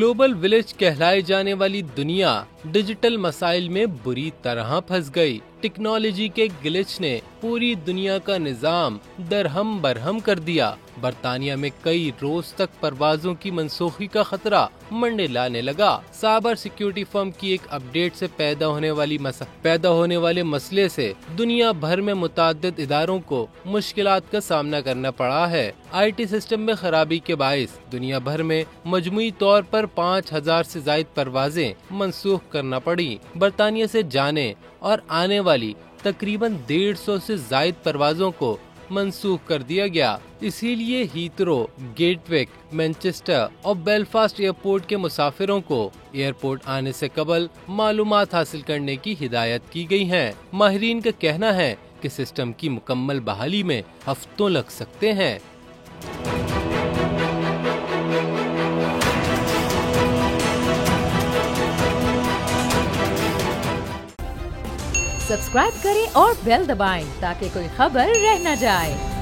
Global village कहलाए जाने वाली दुनिया डिजिटल मसाइल में बुरी तरह फंस गई। टेक्नोलॉजी के ग्लिच ने पूरी दुनिया का निजाम दरहम बरहम कर दिया। बर्तानिया में कई रोज तक परवाजों की मनसूखी का खतरा मंडलाने लगा। साइबर सिक्योरिटी फर्म की एक अपडेट से पैदा होने वाले मसले से दुनिया भर में मुताद्दिद इदारों को मुश्किलात का सामना करना पड़ा है। IT सिस्टम में खराबी के बाइस दुनिया भर में मजमुई तौर पर 5000 से ज्यादा परवाजें मनसूख करना पड़ी। बर्तानिया से जाने और आने वाली तकरीबन 150 से ज्यादा परवाजों को मनसूख कर दिया गया। इसीलिए हीथरो, गेटविक, मैनचेस्टर और बेलफास्ट एयरपोर्ट के मुसाफिरों को एयरपोर्ट आने से कबल मालूमात हासिल करने की हिदायत की गई है। माहिरीन का कहना है कि सिस्टम की मुकम्मल बहाली में हफ्तों लग सकते हैं। सब्सक्राइब करें और बेल दबाएं ताकि कोई खबर रह न जाए।